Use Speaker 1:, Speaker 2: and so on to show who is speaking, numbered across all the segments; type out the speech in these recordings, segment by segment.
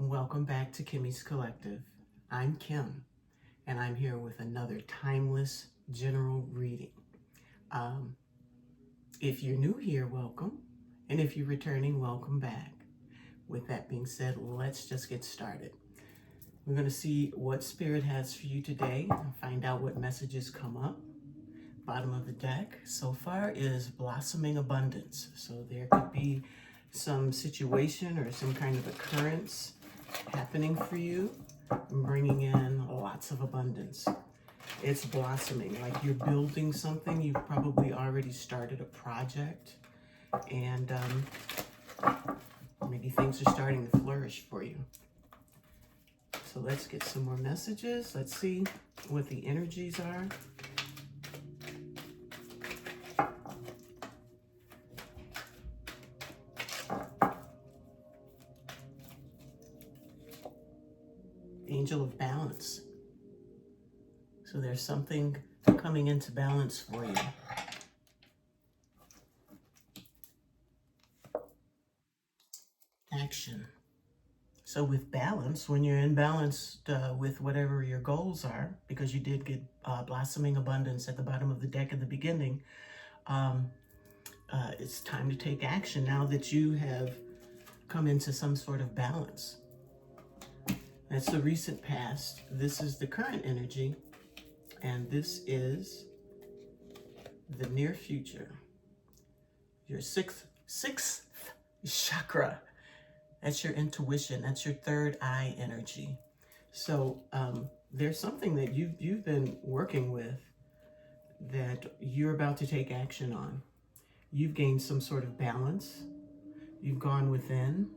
Speaker 1: Welcome back to Kimmy's Collective. I'm Kim, and I'm here with another timeless general reading. Um, if you're new here, welcome, and if you're returning, welcome back. With that being said, let's just get started. We're going to see what Spirit has for you today and find out what messages come up. Bottom of the deck so far is blossoming abundance. So there could be some situation or some kind of occurrence happening for you, bringing in lots of abundance. It's blossoming, like you're building something. You've probably already started a project, and maybe things are starting to flourish for you. So let's get some more messages. Let's see what the energies are. Angel of balance. So there's something coming into balance for you. Action. So with balance, when you're in balance with whatever your goals are, because you did get blossoming abundance at the bottom of the deck at the beginning, it's time to take action now that you have come into some sort of balance. That's the recent past. This is the current energy. And this is the near future. Your sixth chakra. That's your intuition. That's your third eye energy. So there's something that you've been working with that you're about to take action on. You've gained some sort of balance. You've gone within.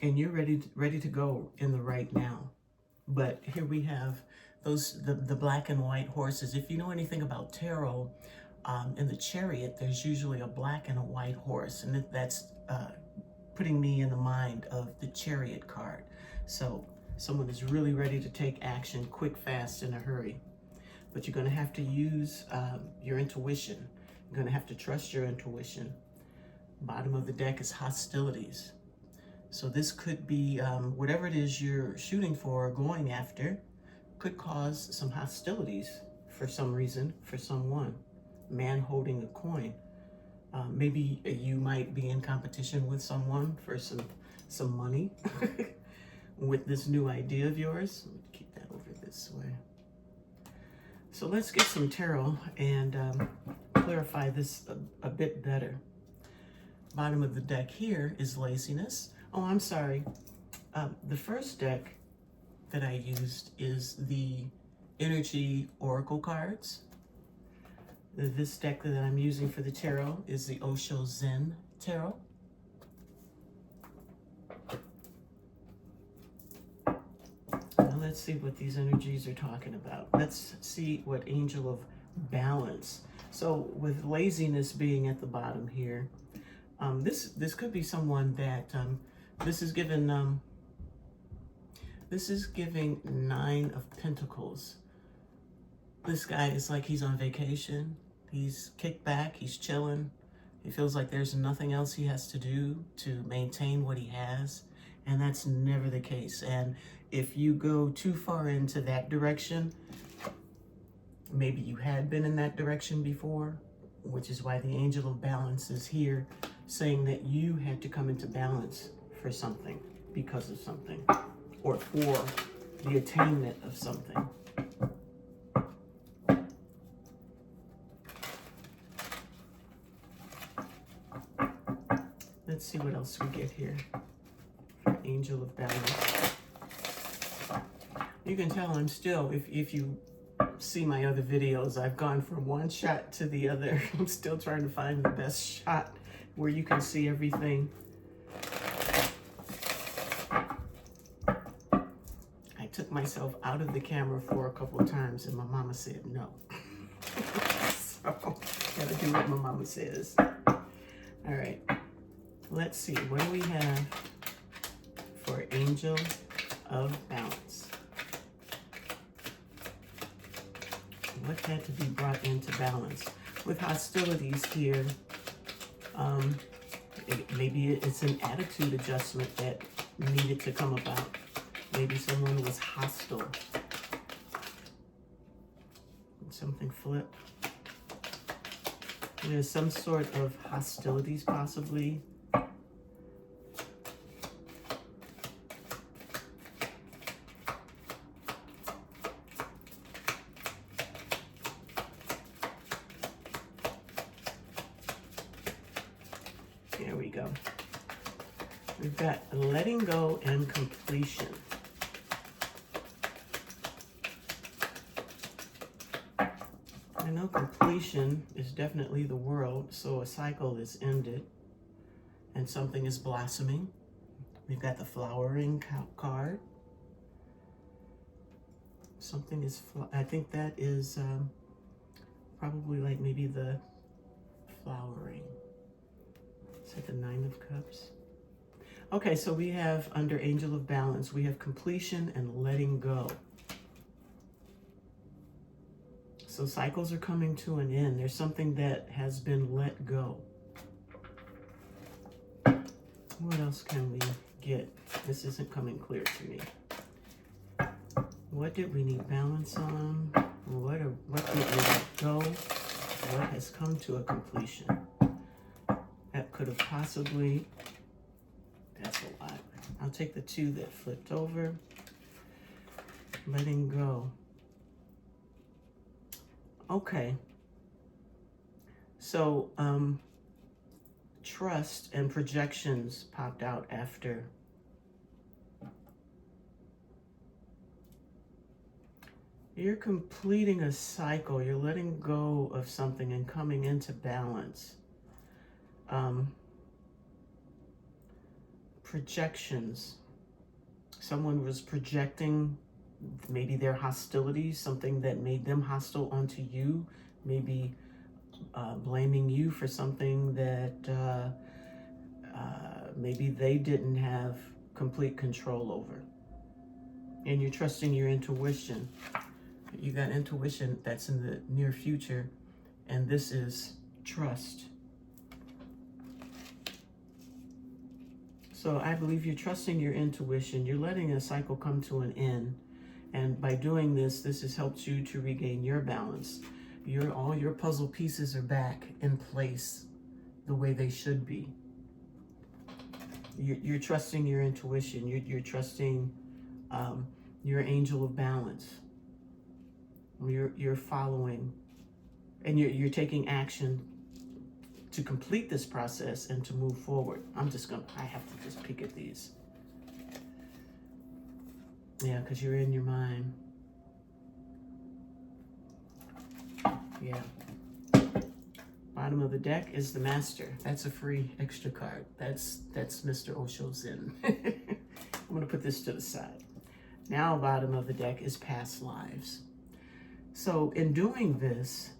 Speaker 1: And you're ready to go in the right now. But here we have the black and white horses. If you know anything about tarot, in the chariot, there's usually a black and a white horse. And that's putting me in the mind of the chariot card. So someone is really ready to take action quick, fast, in a hurry. But you're going to have to use your intuition. You're going to have to trust your intuition. Bottom of the deck is hostilities. So this could be whatever it is you're shooting for or going after could cause some hostilities for some reason, for someone. Man holding a coin. Maybe you might be in competition with someone for some money with this new idea of yours. Let me keep that over this way. So let's get some tarot and clarify this a bit better. Bottom of the deck here is laziness. Oh, I'm sorry. The first deck that I used is the Energy Oracle cards. This deck that I'm using for the tarot is the Osho Zen Tarot. Now let's see what these energies are talking about. Let's see what Angel of Balance. So with laziness being at the bottom here, this could be someone that this is giving 9 of Pentacles. This guy is like he's on vacation. He's kicked back. He's chilling. He feels like there's nothing else he has to do to maintain what he has. And that's never the case. And if you go too far into that direction, maybe you had been in that direction before, which is why the Angel of Balance is here, saying that you had to come into balance for something, because of something, or for the attainment of something. Let's see what else we get here for Angel of Balance. You can tell I'm still, if you see my other videos, I've gone from one shot to the other. I'm still trying to find the best shot where you can see everything. I took myself out of the camera for a couple of times and my mama said no. So, gotta do what my mama says. All right, let's see, what do we have for Angel of Balance? What had to be brought into balance? With hostilities here, Maybe it's an attitude adjustment that needed to come about. Maybe someone was hostile. Something flipped. There's some sort of hostilities possibly. There we go. We've got letting go and completion. I know completion is definitely the world, so a cycle is ended and something is blossoming. We've got the flowering card. Something is, I think that is probably like maybe the flowering. It's like the Nine of Cups. Okay, so we have under Angel of Balance, we have completion and letting go. So cycles are coming to an end. There's something that has been let go. What else can we get? This isn't coming clear to me. What did we need balance on? What did we let go? What has come to a completion? That could have possibly, that's a lot. I'll take the two that flipped over. Letting go. Okay. So, trust and projections popped out after. You're completing a cycle. You're letting go of something and coming into balance. Projections. Someone was projecting maybe their hostilities, something that made them hostile onto you, maybe blaming you for something that maybe they didn't have complete control over. And you're trusting your intuition. You got intuition that's in the near future, and this is trust. So I believe you're trusting your intuition. You're letting a cycle come to an end. And by doing this, this has helped you to regain your balance. All your puzzle pieces are back in place the way they should be. You're trusting your intuition. You're trusting your angel of balance. You're following, and you're taking action to complete this process and to move forward. I have to just peek at these. Yeah, because you're in your mind. Yeah. Bottom of the deck is the Master. That's a free extra card. That's Mr. Osho's in. I'm going to put this to the side. Now, bottom of the deck is past lives. So in doing this,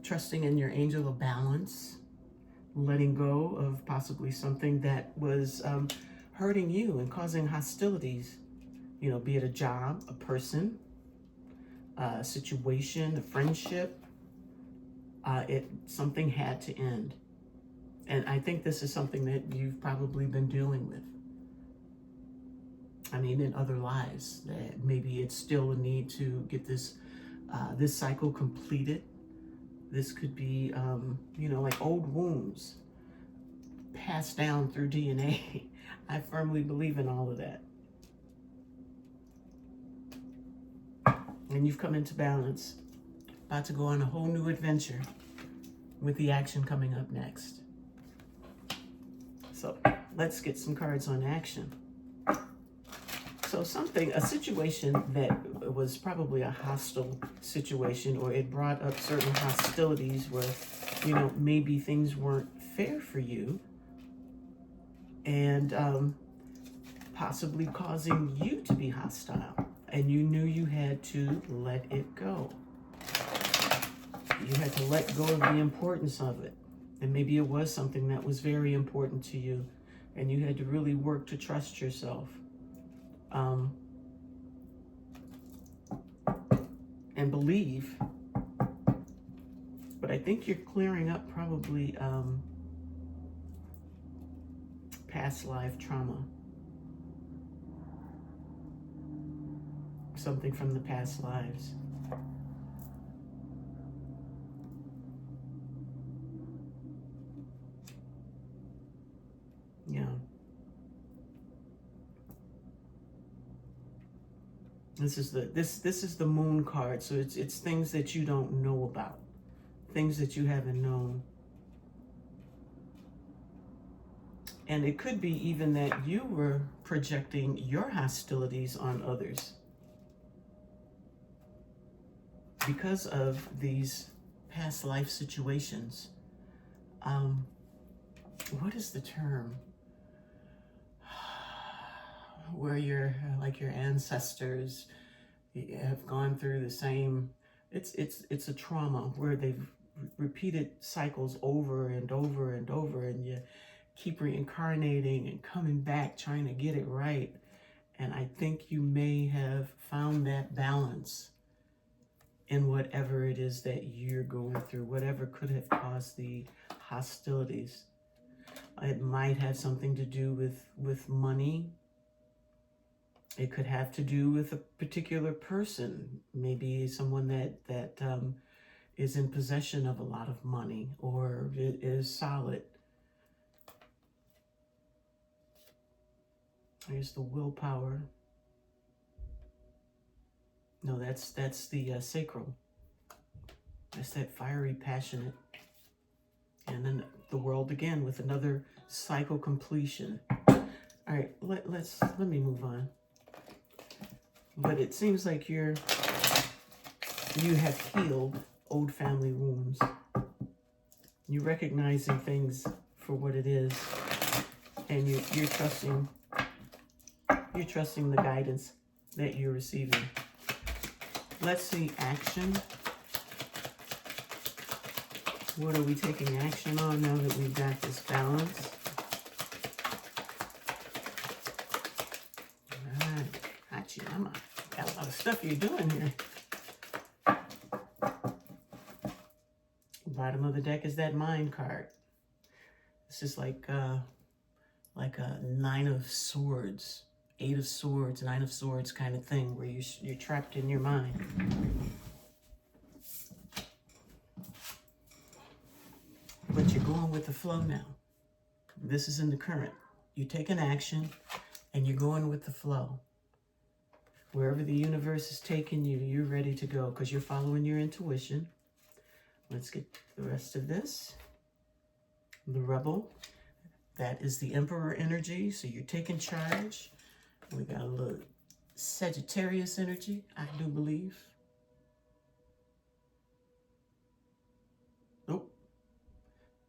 Speaker 1: trusting in your angel of balance, letting go of possibly something that was hurting you and causing hostilities, you know, be it a job, a person, a situation, a friendship, something had to end. And I think this is something that you've probably been dealing with. I mean, in other lives, that maybe it's still a need to get this cycle completed. This could be, you know, like old wounds passed down through DNA. I firmly believe in all of that. And you've come into balance, about to go on a whole new adventure with the action coming up next. So let's get some cards on action. So a situation that was probably a hostile situation, or it brought up certain hostilities where, you know, maybe things weren't fair for you, and possibly causing you to be hostile, and you knew you had to let it go. You had to let go of the importance of it, and maybe it was something that was very important to you, and you had to really work to trust yourself. And believe, but I think you're clearing up probably past life trauma. Something from the past lives. Yeah. This is the moon card. So it's things that you don't know about. Things that you haven't known. And it could be even that you were projecting your hostilities on others because of these past life situations. What is the term? Where your ancestors have gone through the same. It's a trauma where they've repeated cycles over and over and over, and you keep reincarnating and coming back trying to get it right. And I think you may have found that balance in whatever it is that you're going through, whatever could have caused the hostilities. It might have something to do with money. It could have to do with a particular person, maybe someone that is in possession of a lot of money or is solid. Here's the willpower. No, that's the sacral. That's that fiery, passionate. And then the world again with another cycle completion. All right, let me move on. But it seems like you have healed old family wounds. You're recognizing things for what it is, and you're trusting the guidance that you're receiving. Let's see action. What are we taking action on now that we've got this balance? All right, Hachiyama. Got a lot of stuff you're doing here. Bottom of the deck is that mind card. This is like a 9 of swords, 8 of swords, 9 of swords kind of thing, where you're trapped in your mind. But you're going with the flow now. This is in the current. You take an action and you're going with the flow. Wherever the universe is taking you, you're ready to go because you're following your intuition. Let's get the rest of this. The Rebel. That is the Emperor energy. So you're taking charge. We got a little Sagittarius energy, I do believe. Nope.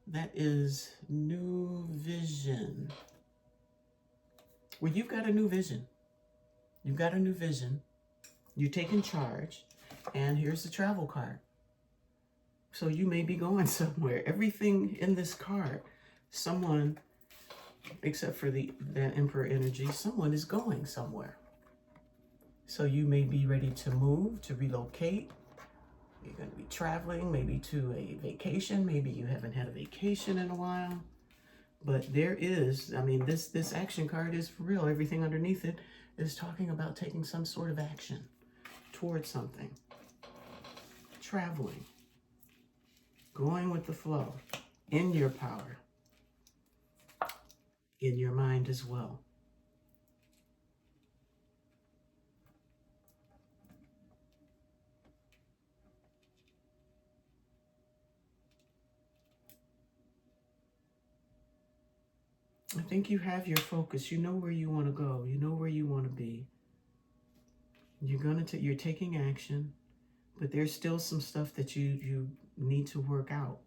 Speaker 1: That is New Vision. Well, you've got a new vision. You've got a new vision. You're taking charge. And here's the travel card. So you may be going somewhere. Everything in this card, someone, except for that Emperor energy, someone is going somewhere. So you may be ready to move, to relocate. You're going to be traveling, maybe to a vacation. Maybe you haven't had a vacation in a while. But there is, I mean, this action card is for real. Everything underneath it is talking about taking some sort of action towards something. Traveling. Going with the flow. In your power. In your mind as well. I think you have your focus. You know where you want to go. You know where you want to be. You're taking action, but there's still some stuff that you need to work out.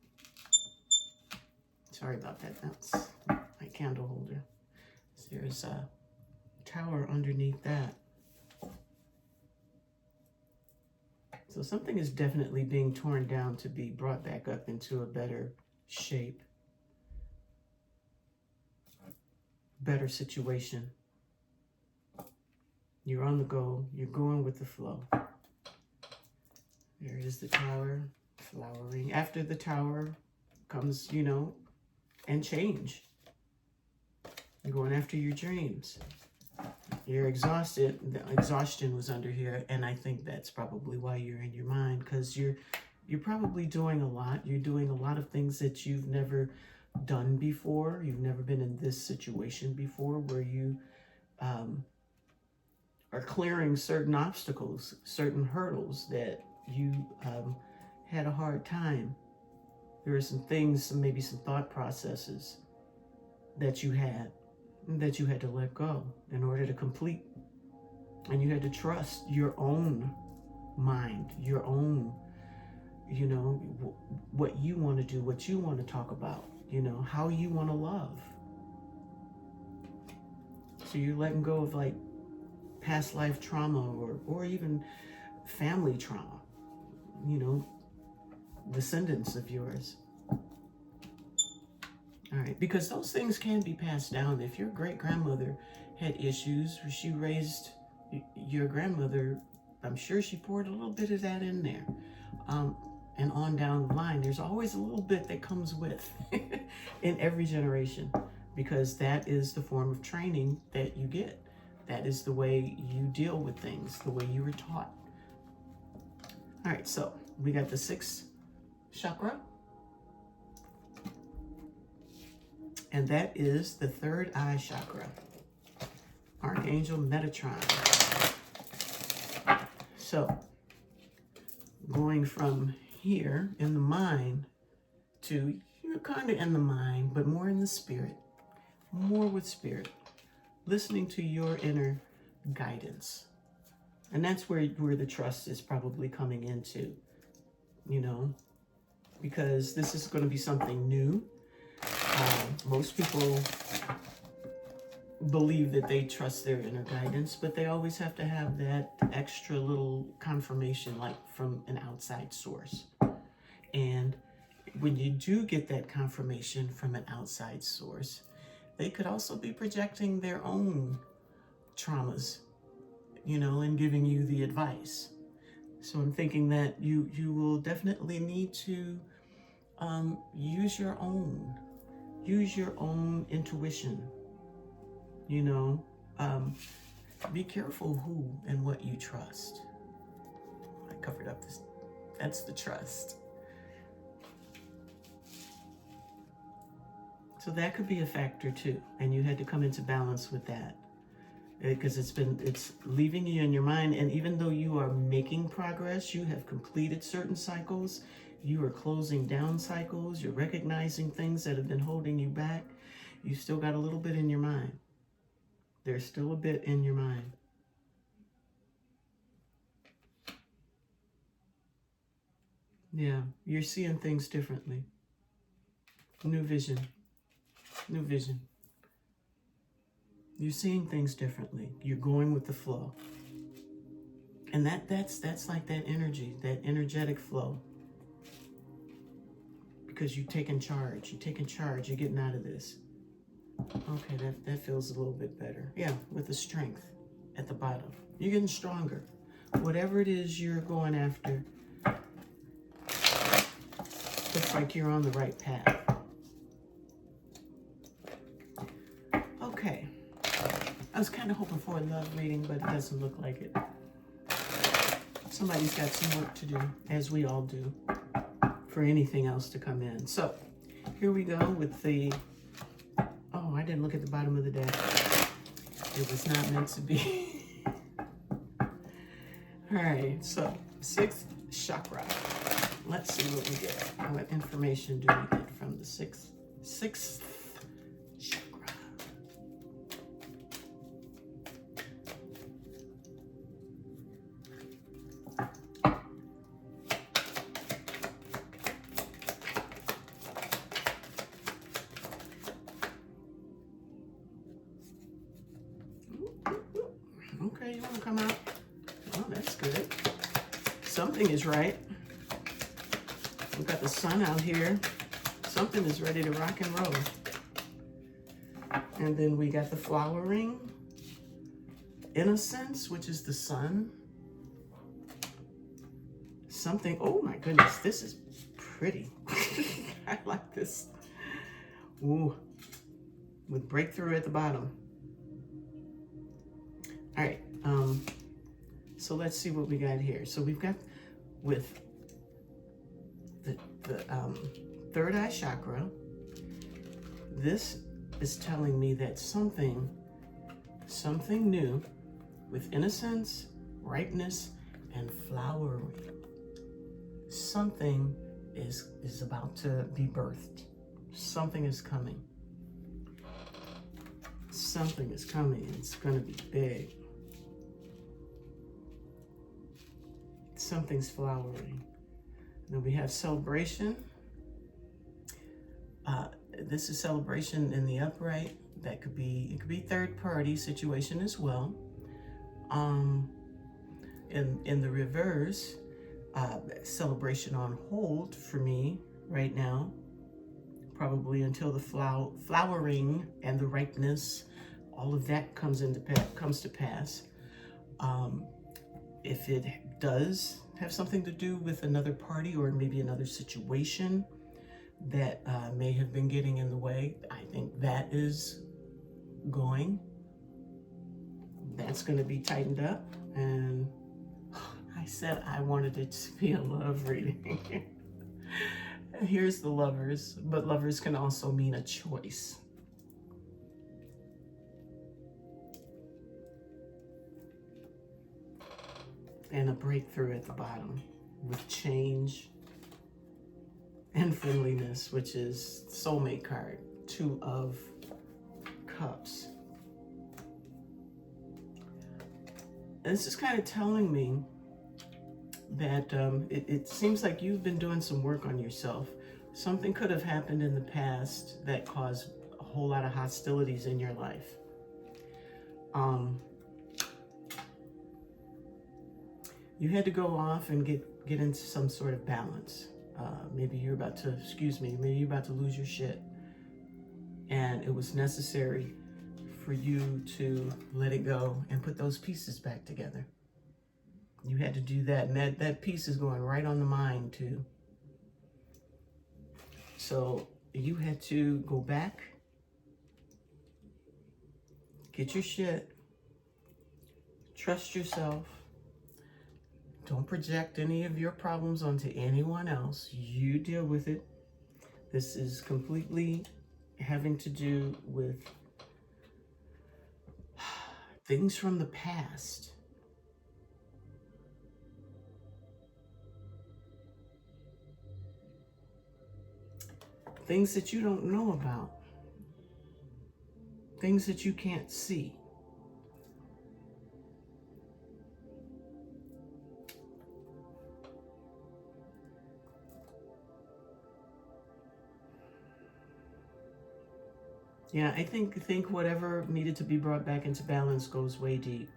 Speaker 1: Sorry about that. That's my candle holder. There's a tower underneath that. So something is definitely being torn down to be brought back up into a better shape. Better situation. You're on the go. You're going with the flow. There is the tower, flowering. After the tower comes, and change. You're going after your dreams. You're exhausted. The exhaustion was under here, and I think that's probably why you're in your mind, because you're probably doing a lot. You're doing a lot of things that you've never done before. You've never been in this situation before, where you are clearing certain obstacles, certain hurdles that you had a hard time. There are some things, maybe some thought processes that you had to let go in order to complete. And you had to trust your own mind, your own, you know, what you want to do, what you want to talk about, you know, how you want to love. So you're letting go of like past life trauma or even family trauma, you know, descendants of yours. All right, because those things can be passed down. If your great-grandmother had issues, she raised your grandmother, I'm sure she poured a little bit of that in there. And on down the line, there's always a little bit that comes with in every generation, because that is the form of training that you get. That is the way you deal with things, the way you were taught. All right, so we got the sixth chakra. And that is the third eye chakra. Archangel Metatron. So, going from here in the mind to, you're kind of in the mind, but more in the spirit. More with spirit. Listening to your inner guidance. And that's where the trust is probably coming into, you know, because this is going to be something new. Most people believe that they trust their inner guidance, but they always have to have that extra little confirmation, like from an outside source. And when you do get that confirmation from an outside source, they could also be projecting their own traumas, you know, and giving you the advice. So I'm thinking that you will definitely need to use your own intuition, you know. Be careful who and what you trust. I covered up this. That's the trust. So that could be a factor too, and you had to come into balance with that, because it's leaving you in your mind. And even though you are making progress, you have completed certain cycles, you are closing down cycles, you're recognizing things that have been holding you back, you still got a little bit in your mind. There's still a bit in your mind. Yeah, you're seeing things differently. New vision. New vision. You're seeing things differently. You're going with the flow. And that's like that energy, that energetic flow. Because you're taking charge. You're taking charge. You're getting out of this. Okay, that feels a little bit better. Yeah, with the strength at the bottom. You're getting stronger. Whatever it is you're going after, looks like you're on the right path. Okay. I was kind of hoping for a love reading, but it doesn't look like it. Somebody's got some work to do, as we all do, for anything else to come in. So, here we go with the... Oh, I didn't look at the bottom of the deck. It was not meant to be. All right, so, sixth chakra. Let's see what we get. What information do we get from the sixth chakra? Okay, you want to come out? Oh, that's good. Something is right. We've got the sun out here. Something is ready to rock and roll. And then we got the flowering innocence, which is the sun. Something, oh my goodness, this is pretty. I like this. Ooh, with breakthrough at the bottom. All right, so let's see what we got here. So we've got with the third eye chakra. This is telling me that something new with innocence, ripeness, and flowering. Something is about to be birthed. Something is coming. Something is coming. It's going to be big. Something's flowering. Then we have celebration. This is celebration in the upright. It could be third party situation as well. In the reverse, celebration on hold for me right now, probably until the flowering and the ripeness, all of that comes to pass. If it does have something to do with another party or maybe another situation that may have been getting in the way, I think that's going to be tightened up. And I said I wanted it to be a love reading. Here's the lovers, but lovers can also mean a choice. And a breakthrough at the bottom with change and friendliness, which is soulmate card, 2 of Cups. And this is kind of telling me that it seems like you've been doing some work on yourself. Something could have happened in the past that caused a whole lot of hostilities in your life. You had to go off and get into some sort of balance. Maybe you're about to lose your shit. And it was necessary for you to let it go and put those pieces back together. You had to do that, and that piece is going right on the mind too. So you had to go back, get your shit, trust yourself, don't project any of your problems onto anyone else. You deal with it. This is completely having to do with things from the past. Things that you don't know about. Things that you can't see. Yeah, I think whatever needed to be brought back into balance goes way deep.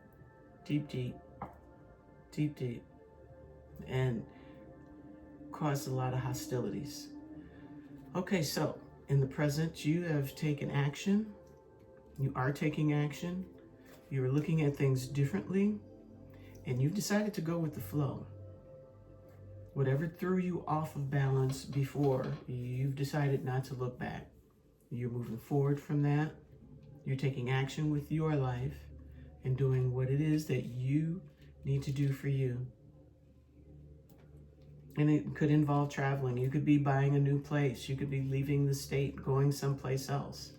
Speaker 1: Deep. And caused a lot of hostilities. Okay, so in the present, you have taken action. You are taking action. You're looking at things differently. And you've decided to go with the flow. Whatever threw you off of balance before, you've decided not to look back. You're moving forward from that. You're taking action with your life and doing what it is that you need to do for you. And it could involve traveling. You could be buying a new place. You could be leaving the state, going someplace else.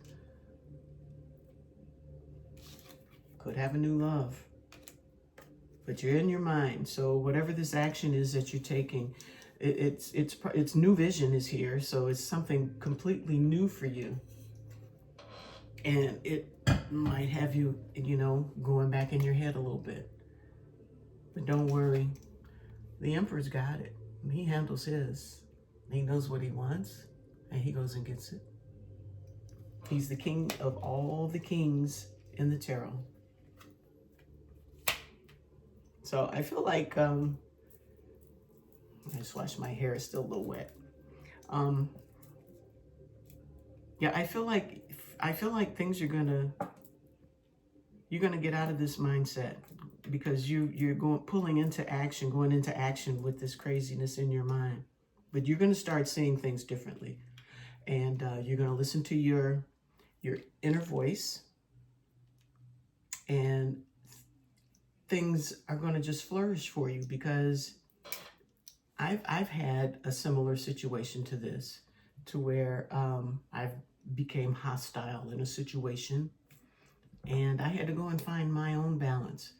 Speaker 1: Could have a new love. But you're in your mind. So whatever this action is that you're taking, it's new vision is here. So it's something completely new for you. And it might have you, going back in your head a little bit. But don't worry. The Emperor's got it. He handles his. He knows what he wants, and he goes and gets it. He's the king of all the kings in the tarot. So I feel like, I just washed my hair, it's still a little wet. Yeah, I feel like things you're gonna get out of this mindset, because you're going into action with this craziness in your mind. But you're going to start seeing things differently, and you're going to listen to your your inner voice, and things are going to just flourish for you, because I've had a similar situation to this, to where I've became hostile in a situation, and I had to go and find my own balance,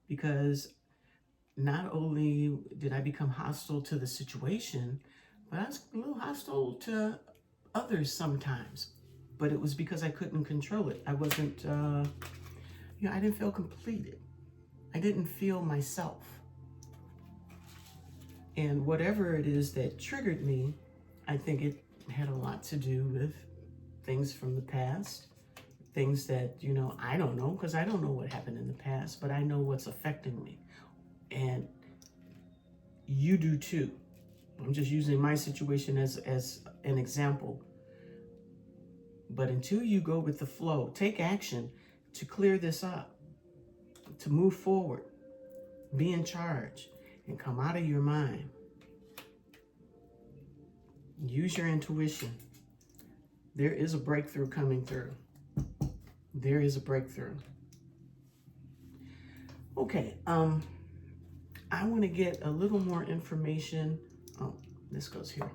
Speaker 1: because not only did I become hostile to the situation, but I was a little hostile to others sometimes. But it was because I couldn't control it. I wasn't, I didn't feel completed. I didn't feel myself. And whatever it is that triggered me, I think it had a lot to do with things from the past, things that, I don't know, because I don't know what happened in the past, but I know what's affecting me. And you do too. I'm just using my situation as an example. But until you go with the flow, take action to clear this up, to move forward, be in charge, and come out of your mind. Use your intuition. There is a breakthrough coming through. There is a breakthrough. Okay, I want to get a little more information. Oh, this goes here.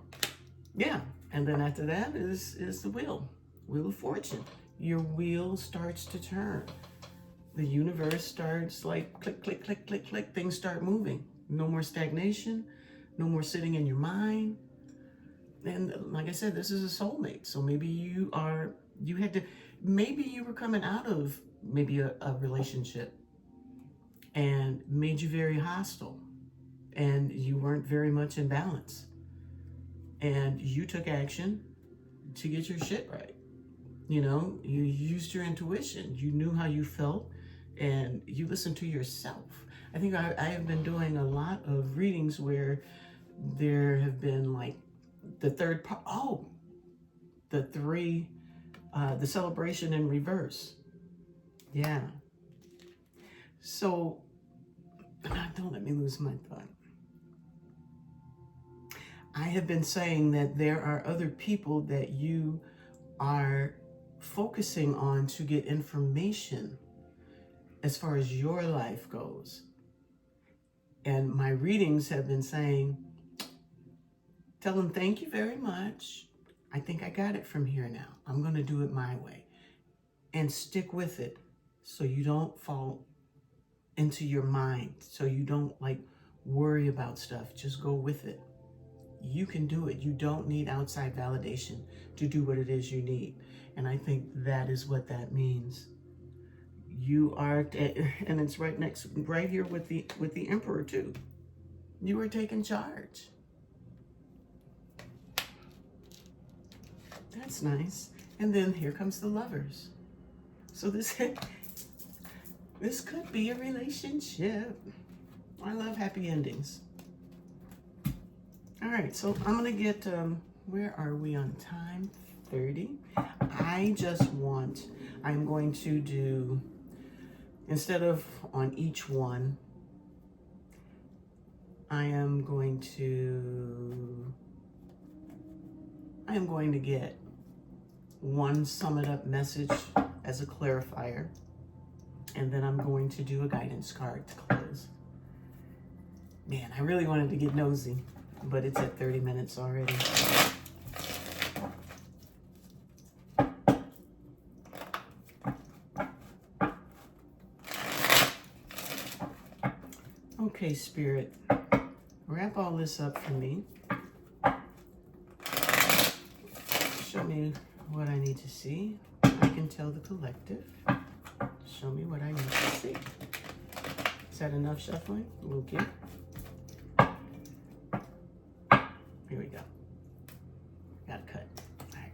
Speaker 1: Yeah, and then after that is the wheel of fortune. Your wheel starts to turn. The universe starts like click, click, click, click, click. Things start moving. No more stagnation. No more sitting in your mind. And like I said, this is a soulmate. So maybe maybe you were coming out of maybe a relationship and made you very hostile, and you weren't very much in balance. And you took action to get your shit right. You used your intuition. You knew how you felt, and you listened to yourself. I think I have been doing a lot of readings where there have been like the third part. Oh, the celebration in reverse. Yeah. So, don't let me lose my thought. I have been saying that there are other people that you are focusing on to get information as far as your life goes. And my readings have been saying, tell them thank you very much. I think I got it from here now. I'm going to do it my way. And stick with it so you don't fall into your mind, so you don't worry about stuff. Just go with it. You can do it. You don't need outside validation to do what it is you need. And I think that is what that means. You are, and it's right here with the Emperor too. You are taking charge. That's nice. And then here comes the Lovers. So this could be a relationship. I love happy endings. All right, so I'm gonna get, where are we on time? 30. I'm going to do, instead of on each one, I am going to get one sum it up message as a clarifier, and then I'm going to do a guidance card to close. Man, I really wanted to get nosy, but it's at 30 minutes already. Okay, Spirit, wrap all this up for me. Show me what I need to see. I can tell the collective. Show me what I need to see. Is that enough shuffling? Okay. Here we go. Gotta cut. All right.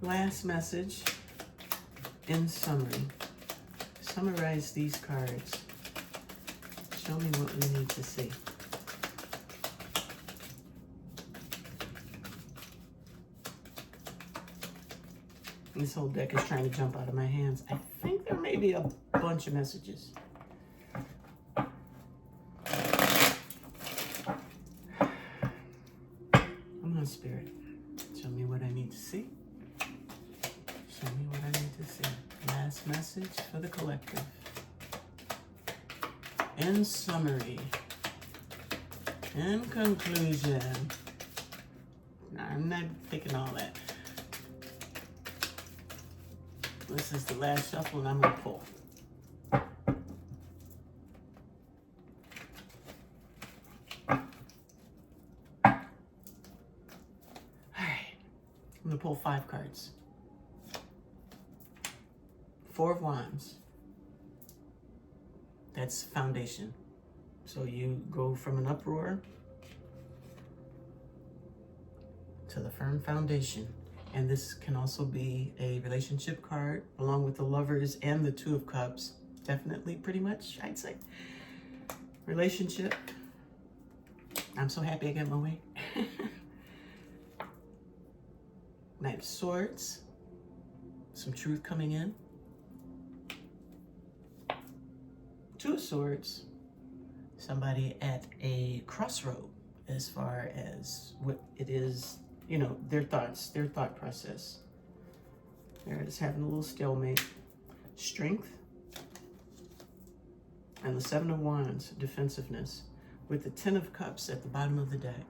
Speaker 1: Last message in summary. Summarize these cards. Show me what we need to see. This whole deck is trying to jump out of my hands. I think there may be a bunch of messages. Come on, Spirit. Show me what I need to see. last message for the collective. In summary, in conclusion, I'm not picking all that. This is the last shuffle and I'm going to pull. I'm going to pull 5 cards. 4 of Wands. That's foundation. So you go from an uproar to the firm foundation. And this can also be a relationship card along with the Lovers and the 2 of Cups. Definitely, pretty much, I'd say. Relationship. I'm so happy I got my way. Knight of Swords, some truth coming in. 2 of Swords, somebody at a crossroad as far as what it is, you know, their thoughts, their thought process. They're just having a little stalemate. Strength. And the 7 of Wands, defensiveness, with the 10 of Cups at the bottom of the deck.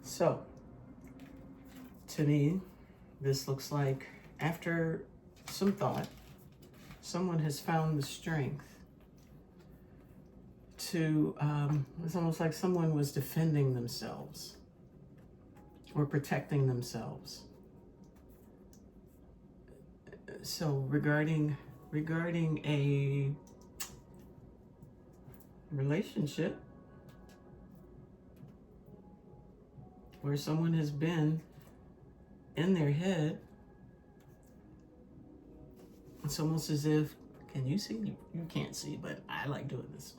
Speaker 1: So, to me, this looks like after some thought, someone has found the strength to, it's almost like someone was defending themselves or protecting themselves. So regarding a relationship where someone has been in their head, it's almost as if, can you see? You can't see, but I like doing this.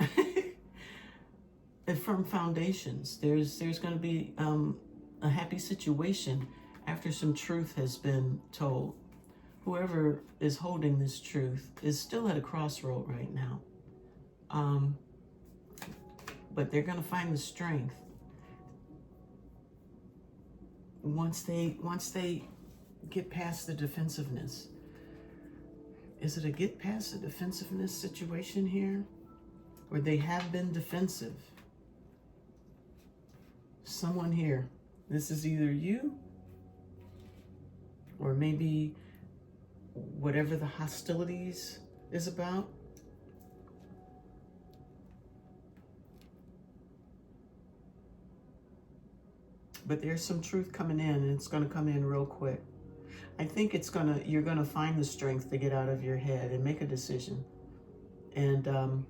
Speaker 1: And from foundations, there's going to be a happy situation after some truth has been told. Whoever is holding this truth is still at a crossroad right now. But they're going to find the strength once they get past the defensiveness. Is it a get past the defensiveness situation here? Or they have been defensive? Someone here, this is either you or maybe whatever the hostilities is about. But there's some truth coming in, and it's going to come in real quick. I think you're going to find the strength to get out of your head and make a decision. And,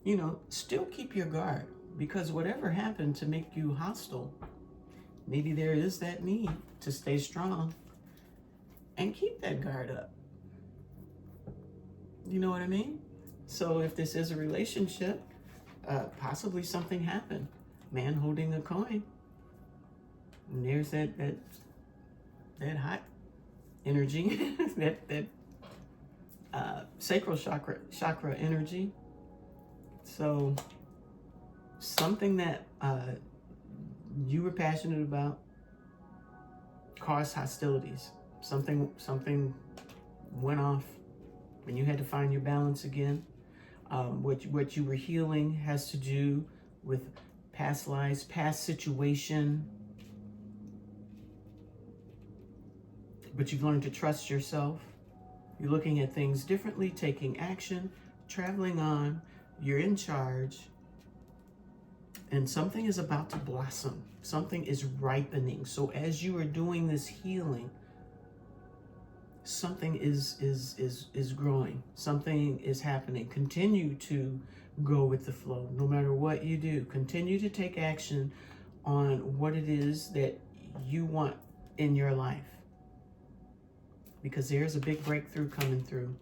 Speaker 1: you know, still keep your guard, because whatever happened to make you hostile, maybe there is that need to stay strong and keep that guard up. You know what I mean? So if this is a relationship, possibly something happened. Man holding a coin. And there's that hot energy, that sacral chakra energy. So something that you were passionate about caused hostilities. Something went off when you had to find your balance again. What you were healing has to do with past lives, past situation. But you've learned to trust yourself. You're looking at things differently, taking action, traveling on. You're in charge. And something is about to blossom. Something is ripening. So as you are doing this healing, something is growing. Something is happening. Continue to go with the flow. No matter what you do, continue to take action on what it is that you want in your life. Because there's a big breakthrough coming through.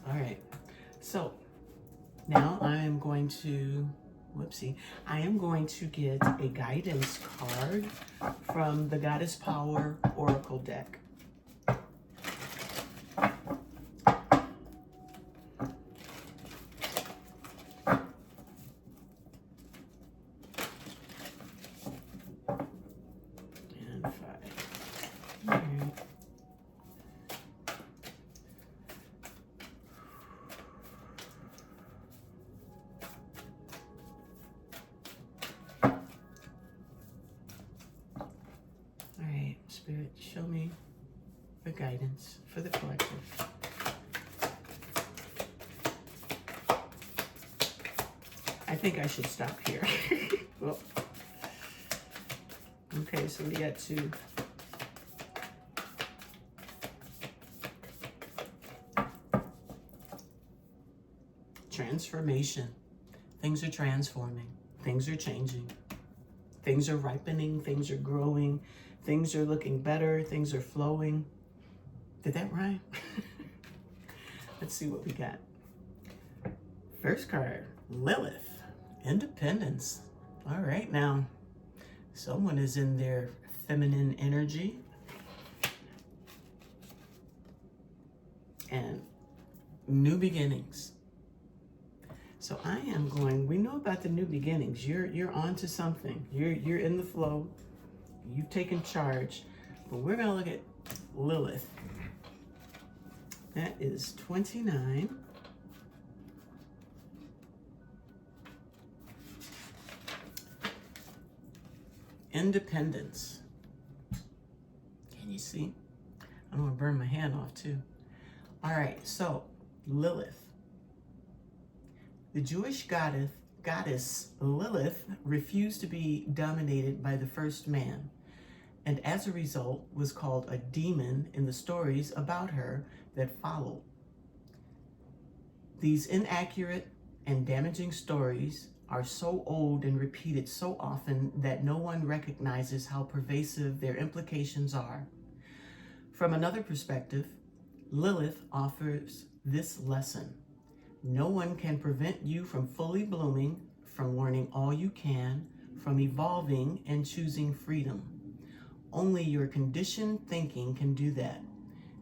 Speaker 1: All right. So now I am going to, I am going to get a guidance card from the Goddess Power Oracle deck. And 5. Spirit, show me the guidance for the collective. I think I should stop here. Well, okay, so we got two. Transformation. Things are transforming. Things are changing. Things are ripening. Things are growing. Things are looking better. Things are flowing. Did that rhyme? Let's see what we got. First card, Lilith. Independence. All right, now someone is in their feminine energy and new beginnings. So I am going, we know about the new beginnings. You're on to something. You're in the flow. You've taken charge. But we're going to look at Lilith. That is 29. Independence. Can you see? I don't want to burn my hand off too. All right, so Lilith. The Jewish goddess Lilith refused to be dominated by the first man, and as a result was called a demon in the stories about her that followed. These inaccurate and damaging stories are so old and repeated so often that no one recognizes how pervasive their implications are. From another perspective, Lilith offers this lesson. No one can prevent you from fully blooming, from learning all you can, from evolving and choosing freedom. Only your conditioned thinking can do that.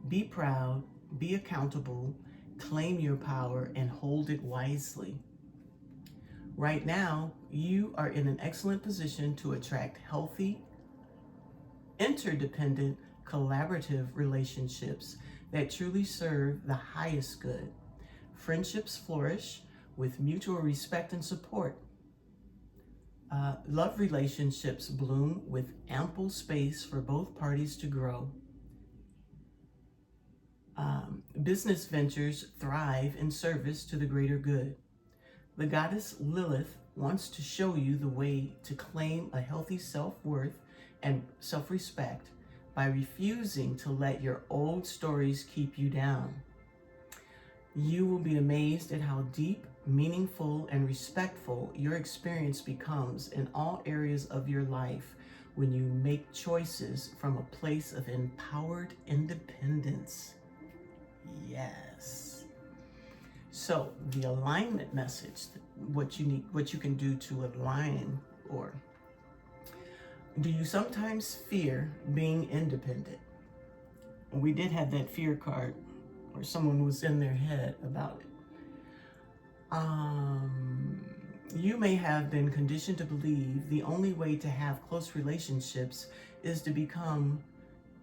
Speaker 1: Be proud, be accountable, claim your power, and hold it wisely. Right now, you are in an excellent position to attract healthy, interdependent, collaborative relationships that truly serve the highest good. Friendships flourish with mutual respect and support. Love relationships bloom with ample space for both parties to grow. Business ventures thrive in service to the greater good. The goddess Lilith wants to show you the way to claim a healthy self-worth and self-respect by refusing to let your old stories keep you down. You will be amazed at how deep, meaningful, and respectful your experience becomes in all areas of your life when you make choices from a place of empowered independence. Yes. So the alignment message, what you can do to align, or do you sometimes fear being independent? We did have that fear card, or someone was in their head about it. You may have been conditioned to believe the only way to have close relationships is to become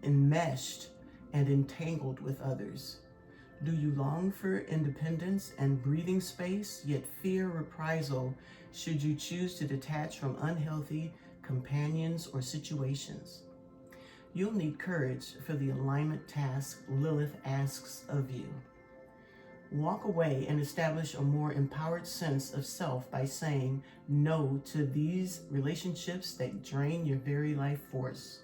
Speaker 1: enmeshed and entangled with others. Do you long for independence and breathing space, yet fear reprisal should you choose to detach from unhealthy companions or situations? You'll need courage for the alignment task Lilith asks of you. Walk away and establish a more empowered sense of self by saying no to these relationships that drain your very life force.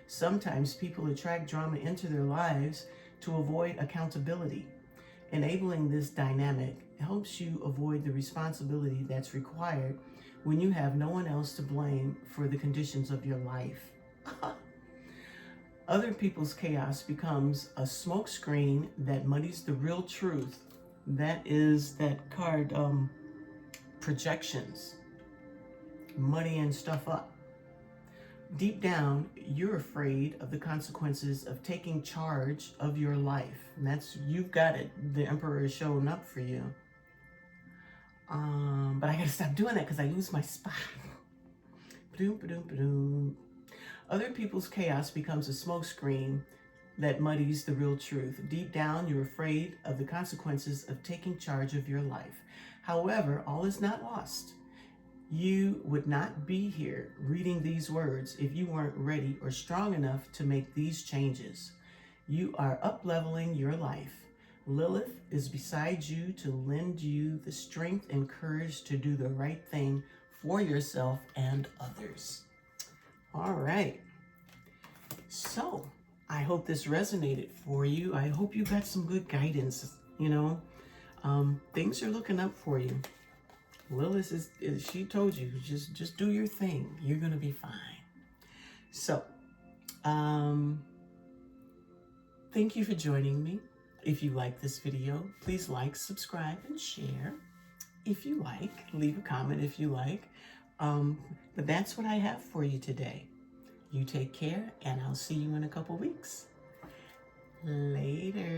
Speaker 1: Sometimes people attract drama into their lives to avoid accountability. Enabling this dynamic helps you avoid the responsibility that's required when you have no one else to blame for the conditions of your life. Other people's chaos becomes a smokescreen that muddies the real truth. That is that card, projections, muddying stuff up. Deep down, you're afraid of the consequences of taking charge of your life. And that's, you've got it. The Emperor is showing up for you. But I gotta stop doing that because I lose my spot. Other people's chaos becomes a smokescreen that muddies the real truth. Deep down, you're afraid of the consequences of taking charge of your life. However, all is not lost. You would not be here reading these words if you weren't ready or strong enough to make these changes. You are up-leveling your life. Lilith is beside you to lend you the strength and courage to do the right thing for yourself and others. All right. So I hope this resonated for you. I hope you got some good guidance. Things are looking up for you. Lilith she told you, just do your thing. You're going to be fine. So, thank you for joining me. If you like this video, please like, subscribe, and share. If you like, leave a comment if you like. But that's what I have for you today. You take care, and I'll see you in a couple weeks. Later.